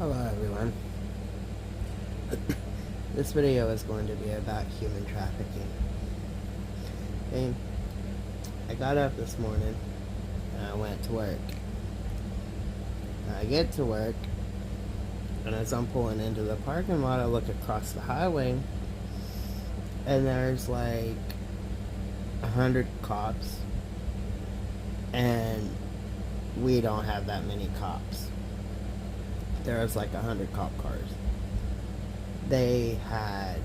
Hello everyone. This video is going to be about human trafficking. Okay, I got up this morning and I went to work. I get to work, and as I'm pulling into the parking lot, I look across the highway and there's like 100 cops, and we don't have that many cops. There's like 100 cop cars. They had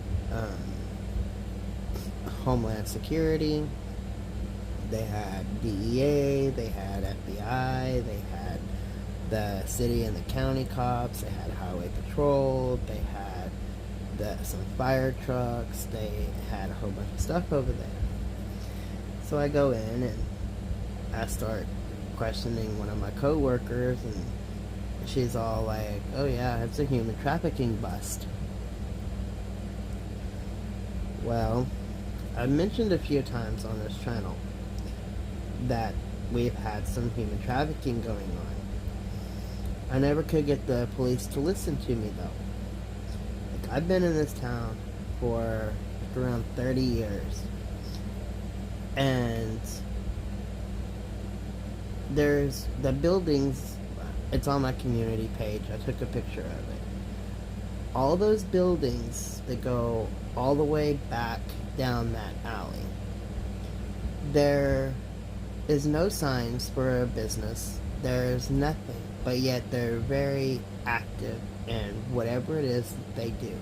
Homeland Security, they had DEA, they had FBI, they had the city and the county cops, they had highway patrol, they had some fire trucks, they had a whole bunch of stuff over there. So I go in and I start questioning one of my coworkers, and she's all like, "Oh yeah, it's a human trafficking bust." Well, I've mentioned a few times on this channel that we've had some human trafficking going on. I never could get the police to listen to me though. Like, I've been in this town for around 30 years, and there's the buildings. It's on my community page. I took a picture of it. All those buildings that go all the way back down that alley, there is no signs for a business. There's nothing, but yet they're very active in whatever it is that they do.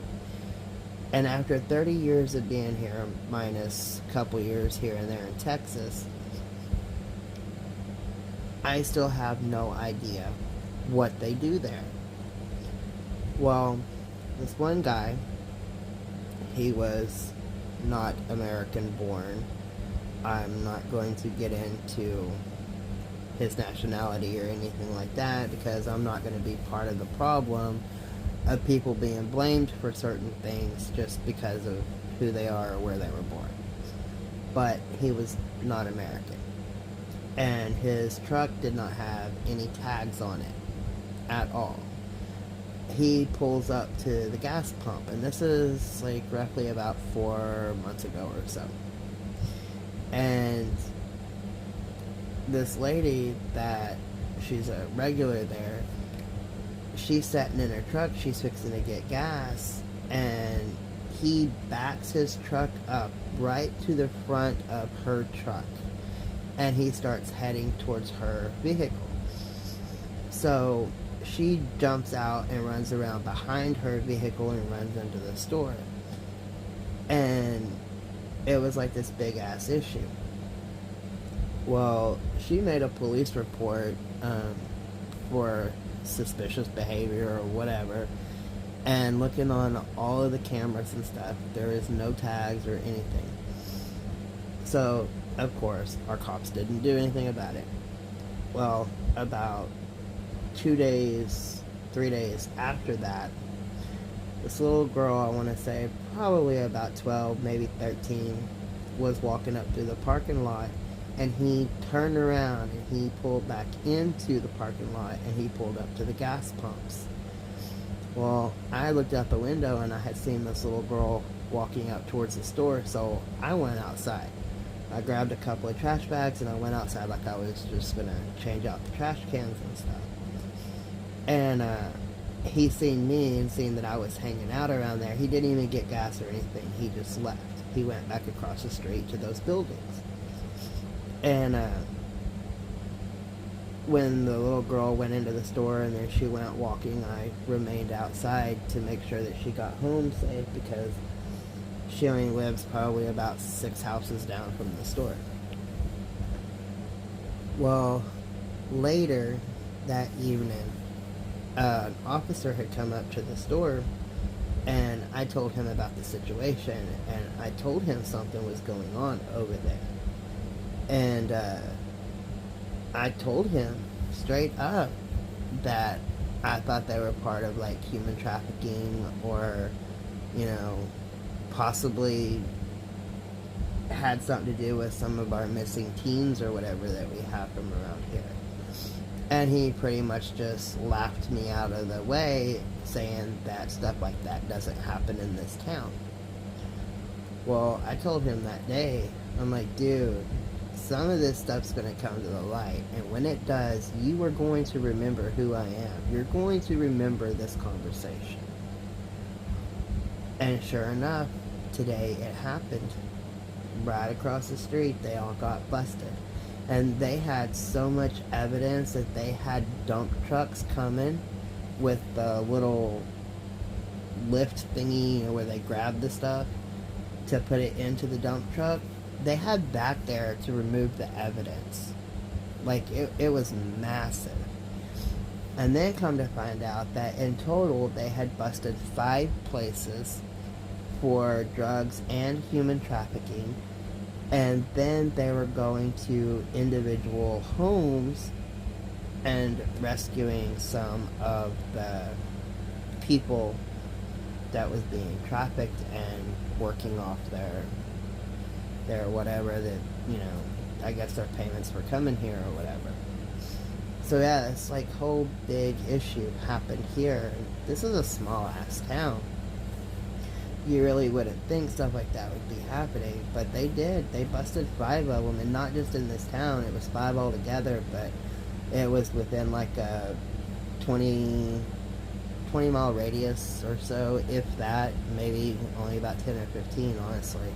And after 30 years of being here, minus a couple years here and there in Texas, I still have no idea what they do there. Well, this one guy, he was not American born. I'm not going to get into his nationality or anything like that, because I'm not going to be part of the problem of people being blamed for certain things just because of who they are or where they were born. But he was not American, and his truck did not have any tags on it at all. He pulls up to the gas pump, and this is like roughly about 4 months ago or so. And this lady that she's a regular there, she's sitting in her truck, she's fixing to get gas, and he backs his truck up right to the front of her truck, and he starts heading towards her vehicle. So she jumps out and runs around behind her vehicle and runs into the store. And it was like this big ass issue. Well, she made a police report for suspicious behavior or whatever, and looking on all of the cameras and stuff, there is no tags or anything. So of course our cops didn't do anything about it. Well, about 2 days, 3 days after that, this little girl, I want to say probably about 12, maybe 13, was walking up through the parking lot, and he turned around and he pulled back into the parking lot, and he pulled up to the gas pumps. Well, I looked out the window and I had seen this little girl walking up towards the store, so I went outside. I grabbed a couple of trash bags and I went outside like I was just gonna change out the trash cans and stuff. And he seen me and seen that I was hanging out around there. He didn't even get gas or anything. He just left. He went back across the street to those buildings. And when the little girl went into the store and then she went walking, I remained outside to make sure that she got home safe, because she only lives probably about 6 houses down from the store. Well, later that evening, an officer had come up to the store, and I told him about the situation, and I told him something was going on over there. And I told him straight up that I thought they were part of like human trafficking, or, you know, possibly had something to do with some of our missing teens or whatever that we have from around here. And he pretty much just laughed me out of the way, saying that stuff like that doesn't happen in this town. Well, I told him that day, I'm like, dude, some of this stuff's going to come to the light. And when it does, you are going to remember who I am. You're going to remember this conversation. And sure enough, today it happened. Right across the street, they all got busted. And they had so much evidence that they had dump trucks coming with the little lift thingy where they grab the stuff to put it into the dump truck. They had back there to remove the evidence. Like, it was massive. And then come to find out that in total they had busted 5 places for drugs and human trafficking. And then they were going to individual homes and rescuing some of the people that was being trafficked and working off their whatever that, you know, I guess their payments were coming here or whatever. So yeah, this like whole big issue happened here. This is a small ass town. You really wouldn't think stuff like that would be happening, but they did. They busted 5 of them, and not just in this town. It was 5 altogether, but it was within like a 20-mile radius or so, if that. Maybe only about 10 or 15, honestly.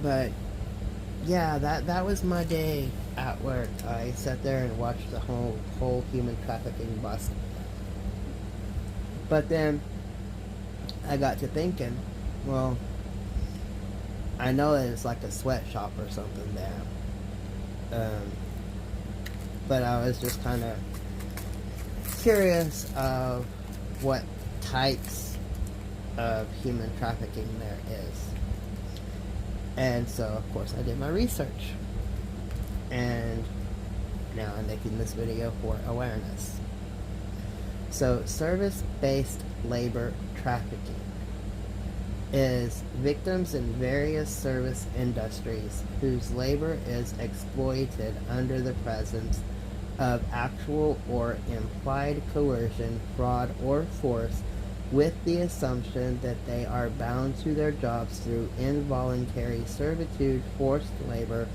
But yeah, that was my day at work. I sat there and watched the whole human trafficking bust. But then I got to thinking, well, I know that it's like a sweatshop or something there. But I was just kind of curious of what types of human trafficking there is. And so, of course, I did my research. And now I'm making this video for awareness. So, service-based labor trafficking is victims in various service industries whose labor is exploited under the presence of actual or implied coercion, fraud, or force, with the assumption that they are bound to their jobs through involuntary servitude, forced labor,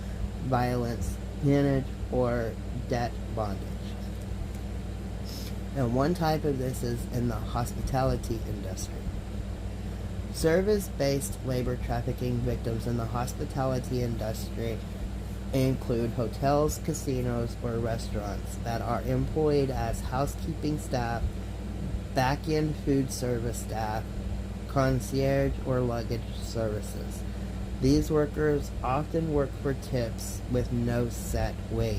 violence, peonage, or debt bondage. And one type of this is in the hospitality industry. Service-based labor trafficking victims in the hospitality industry include hotels, casinos, or restaurants that are employed as housekeeping staff, back-end food service staff, concierge, or luggage services. These workers often work for tips with no set wage,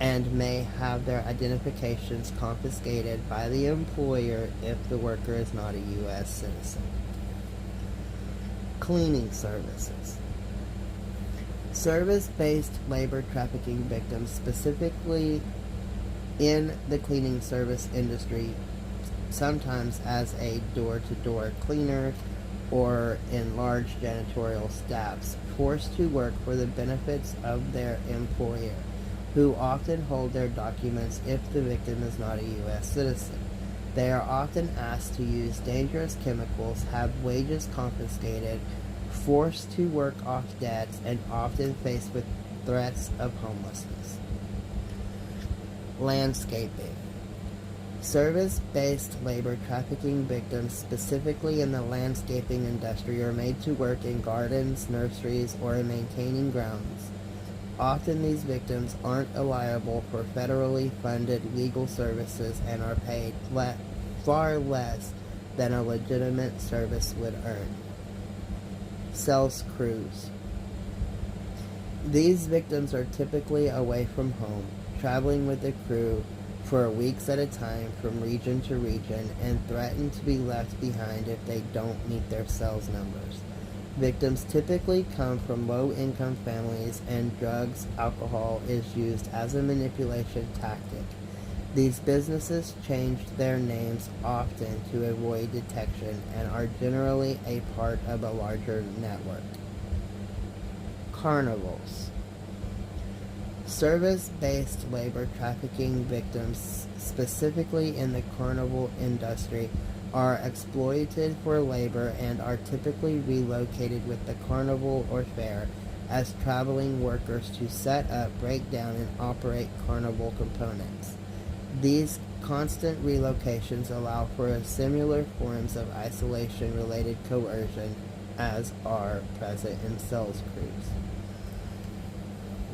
and may have their identifications confiscated by the employer if the worker is not a U.S. citizen. Cleaning services. Service-based labor trafficking victims, specifically in the cleaning service industry, sometimes as a door-to-door cleaner or in large janitorial staffs, forced to work for the benefits of their employer, who often hold their documents if the victim is not a U.S. citizen. They are often asked to use dangerous chemicals, have wages confiscated, forced to work off debts, and often faced with threats of homelessness. Landscaping. Service-based labor trafficking victims, specifically in the landscaping industry, are made to work in gardens, nurseries, or in maintaining grounds. Often these victims aren't liable for federally funded legal services and are paid far less than a legitimate service would earn. Sales crews. These victims are typically away from home, traveling with the crew for weeks at a time from region to region, and threaten to be left behind if they don't meet their sales numbers. Victims typically come from low-income families, and drugs, alcohol is used as a manipulation tactic. These businesses change their names often to avoid detection and are generally a part of a larger network. Carnivals. Service-based labor trafficking victims, specifically in the carnival industry, are exploited for labor and are typically relocated with the carnival or fair as traveling workers to set up, break down, and operate carnival components. These constant relocations allow for similar forms of isolation-related coercion as are present in sales crews.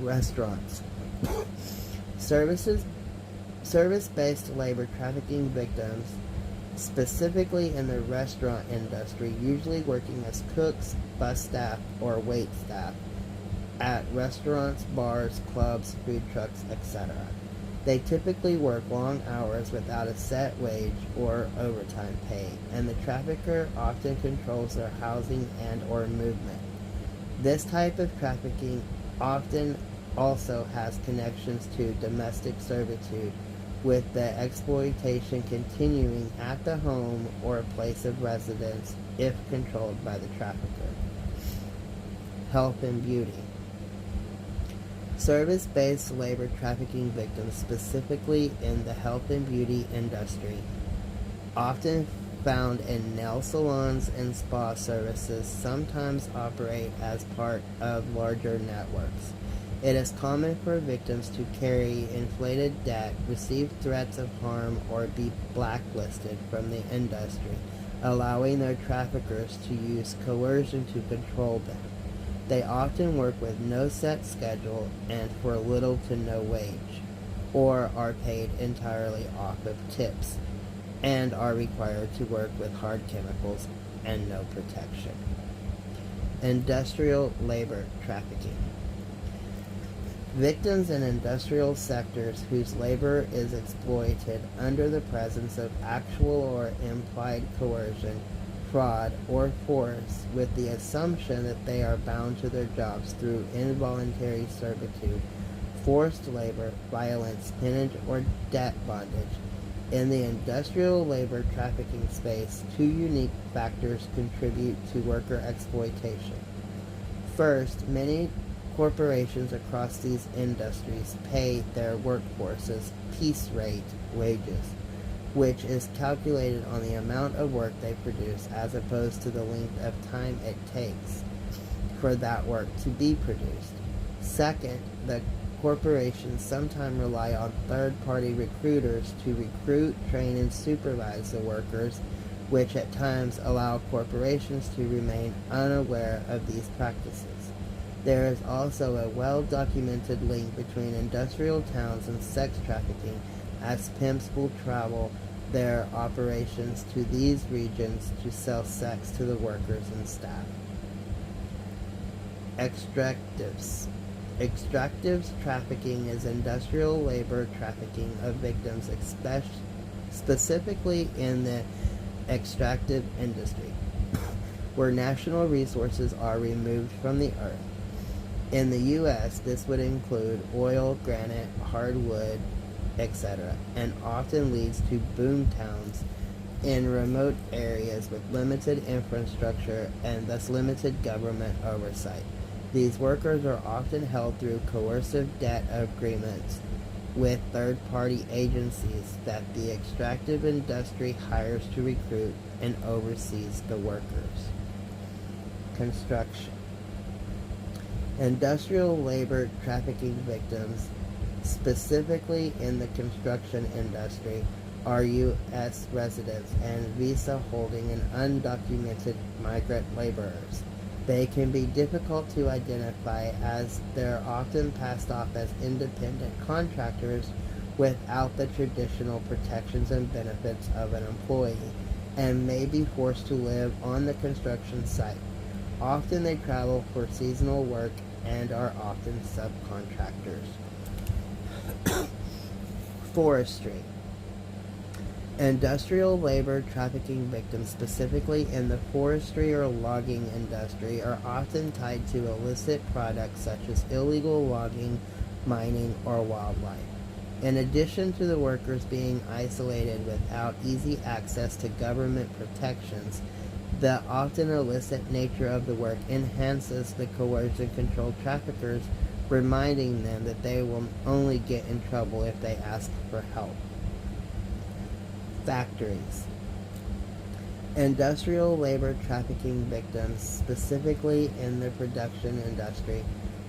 Restaurants. Service-based labor trafficking victims, specifically in the restaurant industry, usually working as cooks, bus staff, or wait staff at restaurants, bars, clubs, food trucks, etc. They typically work long hours without a set wage or overtime pay, and the trafficker often controls their housing and or movement. This type of trafficking often also has connections to domestic servitude, with the exploitation continuing at the home or place of residence if controlled by the trafficker. Health and beauty. Service-based labor trafficking victims, specifically in the health and beauty industry, often found in nail salons and spa services, sometimes operate as part of larger networks. It is common for victims to carry inflated debt, receive threats of harm, or be blacklisted from the industry, allowing their traffickers to use coercion to control them. They often work with no set schedule and for little to no wage, or are paid entirely off of tips, and are required to work with hard chemicals and no protection. Industrial labor trafficking. Victims in industrial sectors whose labor is exploited under the presence of actual or implied coercion, fraud, or force, with the assumption that they are bound to their jobs through involuntary servitude, forced labor, violence, peonage, or debt bondage. In the industrial labor trafficking space, two unique factors contribute to worker exploitation. First, many corporations across these industries pay their workforces piece rate wages, which is calculated on the amount of work they produce as opposed to the length of time it takes for that work to be produced. Second, the corporations sometimes rely on third-party recruiters to recruit, train, and supervise the workers, which at times allow corporations to remain unaware of these practices. There is also a well-documented link between industrial towns and sex trafficking, as pimps will travel their operations to these regions to sell sex to the workers and staff. Extractives. Extractives trafficking is industrial labor trafficking of victims, specifically in the extractive industry, where national resources are removed from the earth. In the U.S., this would include oil, granite, hardwood, etc., and often leads to boom towns in remote areas with limited infrastructure and thus limited government oversight. These workers are often held through coercive debt agreements with third-party agencies that the extractive industry hires to recruit and oversees the workers. Construction. Industrial labor trafficking victims, specifically in the construction industry, are U.S. residents and visa-holding and undocumented migrant laborers. They can be difficult to identify as they're often passed off as independent contractors without the traditional protections and benefits of an employee, and may be forced to live on the construction site. Often they travel for seasonal work and are often subcontractors. Forestry. Industrial labor trafficking victims, specifically in the forestry or logging industry, are often tied to illicit products such as illegal logging, mining, or wildlife. In addition to the workers being isolated without easy access to government protections, the often illicit nature of the work enhances the coercion-controlled traffickers reminding them that they will only get in trouble if they ask for help. Factories. Industrial labor trafficking victims, specifically in the production industry,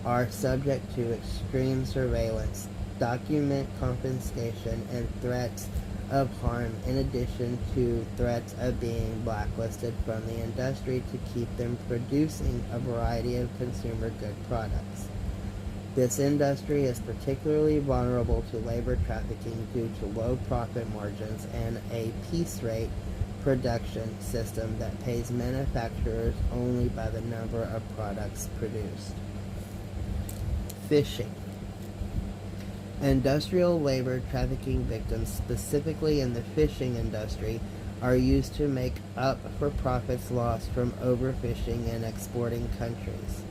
are subject to extreme surveillance, document confiscation, and threats of harm, in addition to threats of being blacklisted from the industry to keep them producing a variety of consumer good products. This industry is particularly vulnerable to labor trafficking due to low profit margins and a piece rate production system that pays manufacturers only by the number of products produced. Fishing. Industrial labor trafficking victims, specifically in the fishing industry, are used to make up for profits lost from overfishing in exporting countries.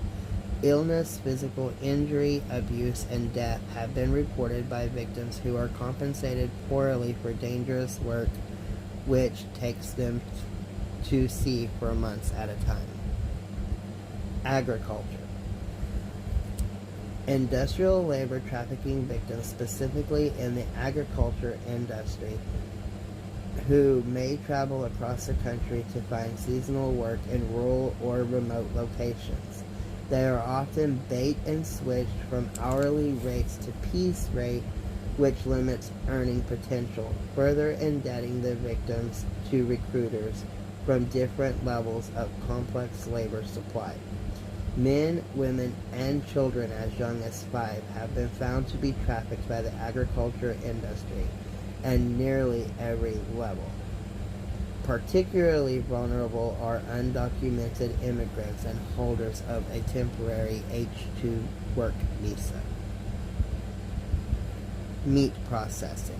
Illness, physical injury, abuse, and death have been reported by victims who are compensated poorly for dangerous work which takes them to sea for months at a time. Agriculture. Industrial labor trafficking victims, specifically in the agriculture industry, who may travel across the country to find seasonal work in rural or remote locations. They are often bait and switched from hourly rates to piece rate, which limits earning potential, further indebting the victims to recruiters from different levels of complex labor supply. Men, women, and children as young as 5 have been found to be trafficked by the agriculture industry at nearly every level. Particularly vulnerable are undocumented immigrants and holders of a temporary H-2 work visa. Meat processing.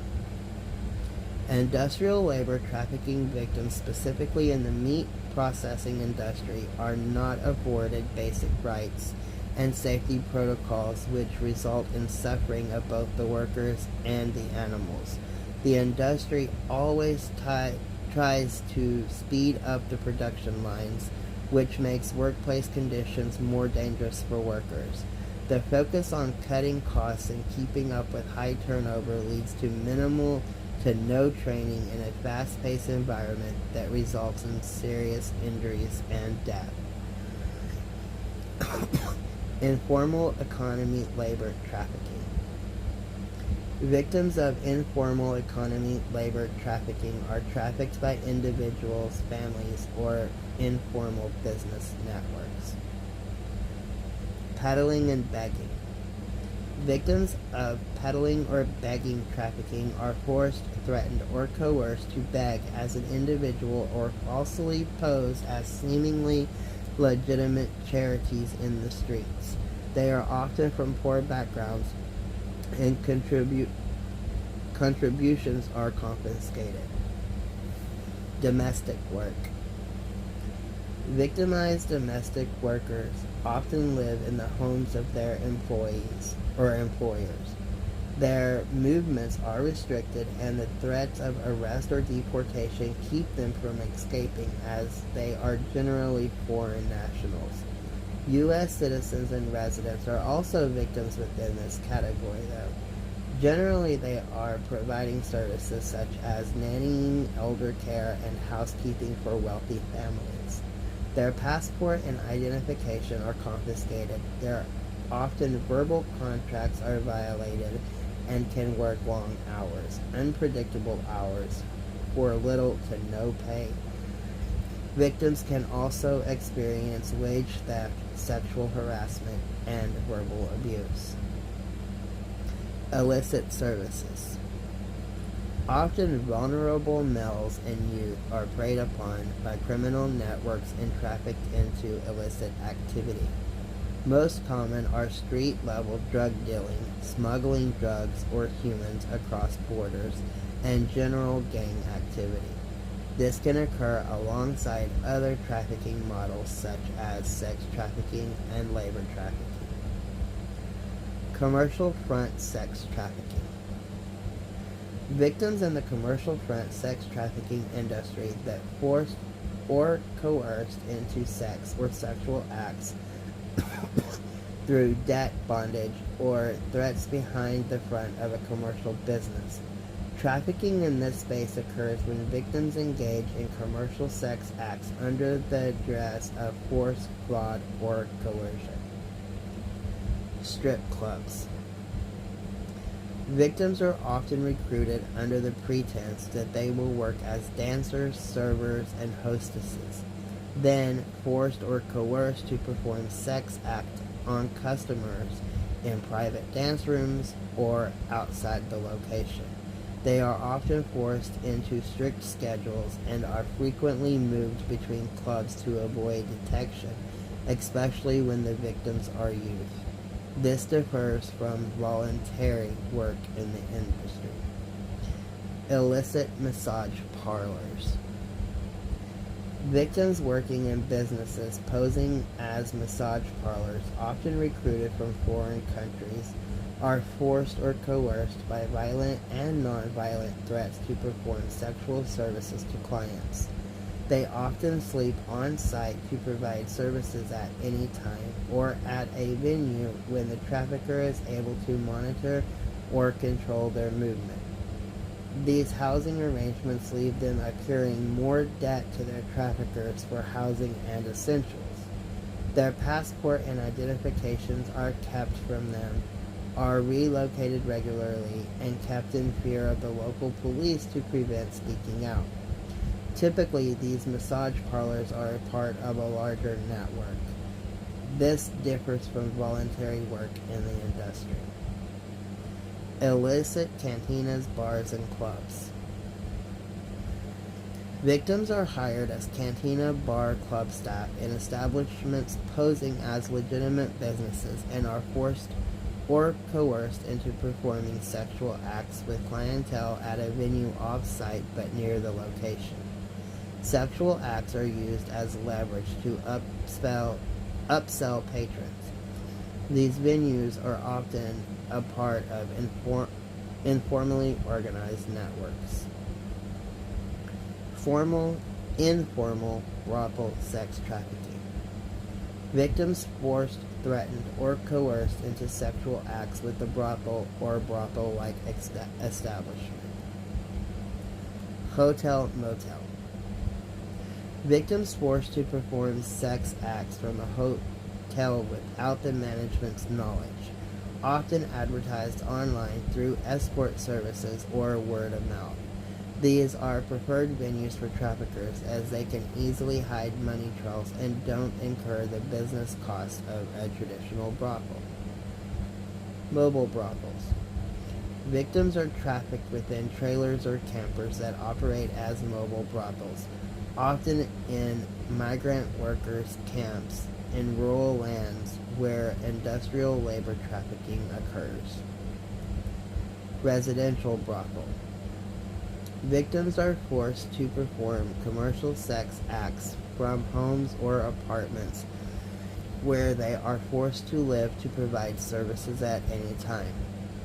Industrial labor trafficking victims, specifically in the meat processing industry, are not afforded basic rights and safety protocols, which result in suffering of both the workers and the animals. The industry always tries to speed up the production lines, which makes workplace conditions more dangerous for workers. The focus on cutting costs and keeping up with high turnover leads to minimal to no training in a fast-paced environment that results in serious injuries and death. Informal economy labor trafficking. Victims of informal economy labor trafficking are trafficked by individuals, families, or informal business networks. Peddling and begging. Victims of peddling or begging trafficking are forced, threatened, or coerced to beg as an individual or falsely posed as seemingly legitimate charities in the streets. They are often from poor backgrounds, and contributions are confiscated. Domestic work. Victimized domestic workers often live in the homes of their employees or employers. Their movements are restricted, and the threats of arrest or deportation keep them from escaping, as they are generally foreign nationals. U.S. citizens and residents are also victims within this category, though. Generally, they are providing services such as nannying, elder care, and housekeeping for wealthy families. Their passport and identification are confiscated. Their often verbal contracts are violated and can work long hours, unpredictable hours, for little to no pay. Victims can also experience wage theft, sexual harassment, and verbal abuse. Illicit services. Often vulnerable males and youth are preyed upon by criminal networks and trafficked into illicit activity. Most common are street-level drug dealing, smuggling drugs or humans across borders, and general gang activity. This can occur alongside other trafficking models such as sex trafficking and labor trafficking. Commercial front sex trafficking. Victims in the commercial front sex trafficking industry that forced or coerced into sex or sexual acts through debt bondage or threats behind the front of a commercial business. Trafficking in this space occurs when victims engage in commercial sex acts under the duress of force, fraud, or coercion. Strip clubs. Victims are often recruited under the pretense that they will work as dancers, servers, and hostesses, then forced or coerced to perform sex acts on customers in private dance rooms or outside the location. They are often forced into strict schedules and are frequently moved between clubs to avoid detection, especially when the victims are youth. This differs from voluntary work in the industry. Illicit massage parlors. Victims working in businesses posing as massage parlors, often recruited from foreign countries, are forced or coerced by violent and non-violent threats to perform sexual services to clients. They often sleep on site to provide services at any time or at a venue when the trafficker is able to monitor or control their movement. These housing arrangements leave them accruing more debt to their traffickers for housing and essentials. Their passport and identifications are kept from them, are relocated regularly, and kept in fear of the local police to prevent speaking out. Typically, these massage parlors are a part of a larger network. This differs from voluntary work in the industry. Illicit cantinas, bars, and clubs. Victims are hired as cantina, bar, club staff in establishments posing as legitimate businesses and are forced or coerced into performing sexual acts with clientele at a venue off-site but near the location. Sexual acts are used as leverage to upsell patrons. These venues are often a part of informally organized networks. Informal brothel sex trafficking. Victims forced, threatened, or coerced into sexual acts with the brothel or brothel-like establishment. Hotel motel. Victims forced to perform sex acts from a hotel without the management's knowledge, often advertised online through escort services or word of mouth. These are preferred venues for traffickers as they can easily hide money trails and don't incur the business cost of a traditional brothel. Mobile brothels. Victims are trafficked within trailers or campers that operate as mobile brothels, often in migrant workers' camps in rural lands where industrial labor trafficking occurs. Residential brothel. Victims are forced to perform commercial sex acts from homes or apartments where they are forced to live to provide services at any time.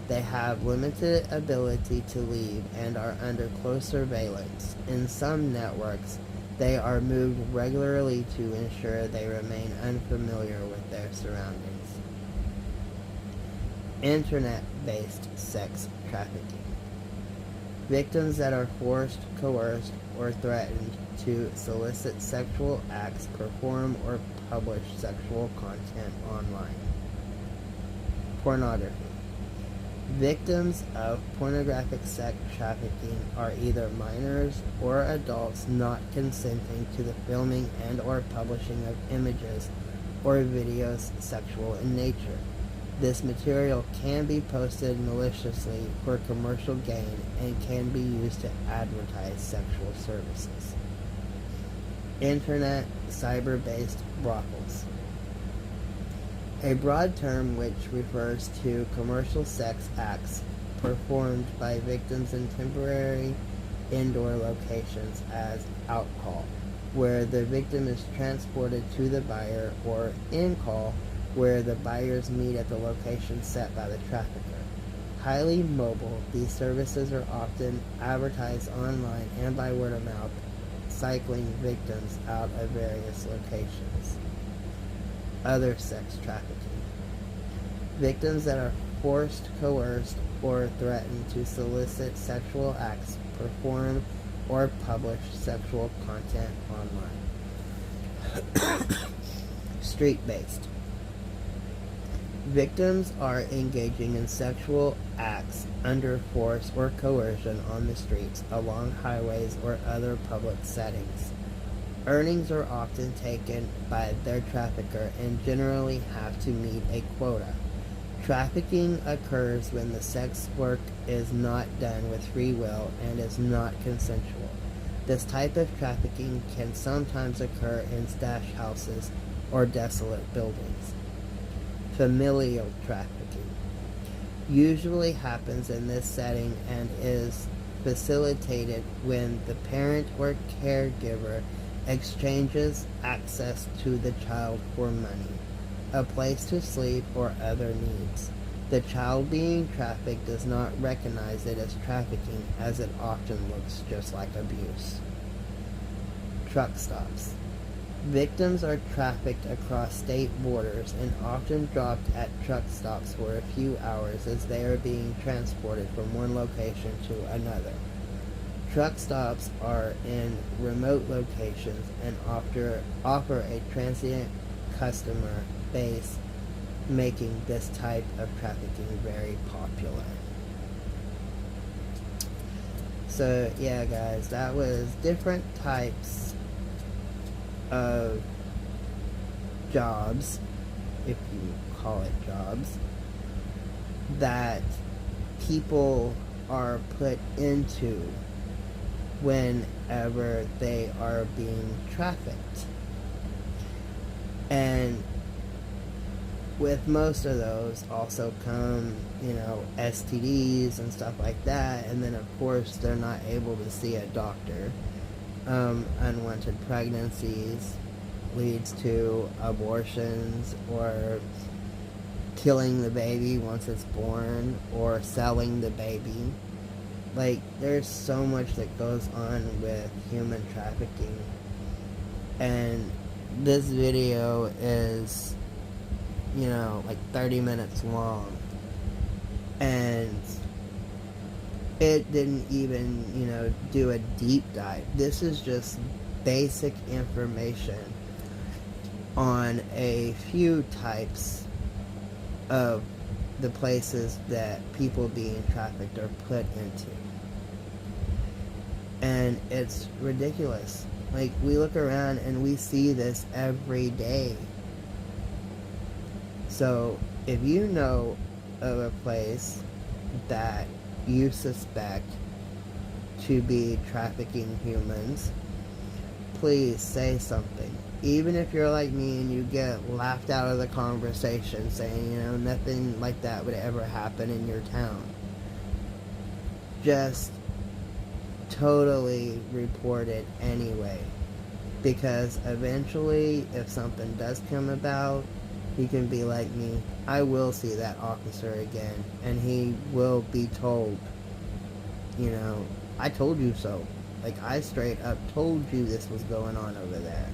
They have limited ability to leave and are under close surveillance. In some networks, they are moved regularly to ensure they remain unfamiliar with their surroundings. Internet-based sex trafficking. Victims that are forced, coerced, or threatened to solicit sexual acts, perform, or publish sexual content online. Pornography. Victims of pornographic sex trafficking are either minors or adults not consenting to the filming and or publishing of images or videos sexual in nature. This material can be posted maliciously for commercial gain and can be used to advertise sexual services. Internet cyber-based brothels. A broad term which refers to commercial sex acts performed by victims in temporary indoor locations as outcall, where the victim is transported to the buyer, or in-call, where the buyers meet at the location set by the trafficker. Highly mobile, these services are often advertised online and by word of mouth, cycling victims out of various locations. Other sex trafficking. Victims that are forced, coerced, or threatened to solicit sexual acts, perform, or publish sexual content online. Street-based. Victims are engaging in sexual acts under force or coercion on the streets, along highways, or other public settings. Earnings are often taken by their trafficker and generally have to meet a quota. Trafficking occurs when the sex work is not done with free will and is not consensual. This type of trafficking can sometimes occur in stash houses or desolate buildings. Familial trafficking usually happens in this setting and is facilitated when the parent or caregiver exchanges access to the child for money, a place to sleep, or other needs. The child being trafficked does not recognize it as trafficking, as it often looks just like abuse. Truck stops. Victims are trafficked across state borders and often dropped at truck stops for a few hours as they are being transported from one location to another. Truck stops are in remote locations and offer a transient customer base, making this type of trafficking very popular. So yeah, guys, that was different types of jobs, if you call it jobs, that people are put into whenever they are being trafficked. And with most of those also come, STDs and stuff like that, and then of course they're not able to see a doctor. Unwanted pregnancies leads to abortions or killing the baby once it's born or selling the baby. Like, there's so much that goes on with human trafficking, and this video is, like 30 minutes long, and it didn't even, do a deep dive. This is just basic information on a few types of the places that people being trafficked are put into. And it's ridiculous. Like, we look around and we see this every day. So, if you know of a place that you suspect to be trafficking humans, please say something. Even if you're like me and you get laughed out of the conversation saying, nothing like that would ever happen in your town. Just totally report it anyway. Because eventually, if something does come about, he can be like me. I will see that officer again, and he will be told, I told you so. Like, I straight up told you this was going on over there.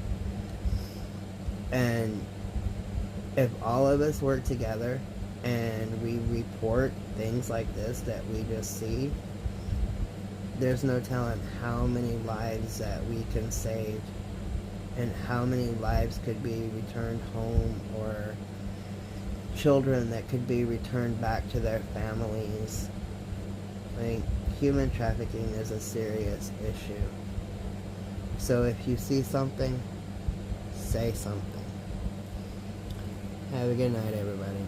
And if all of us work together and we report things like this that we just see, there's no telling how many lives that we can save and how many lives could be returned home, or children that could be returned back to their families. Like, human trafficking is a serious issue. So if you see something, say something. Have a good night, everybody.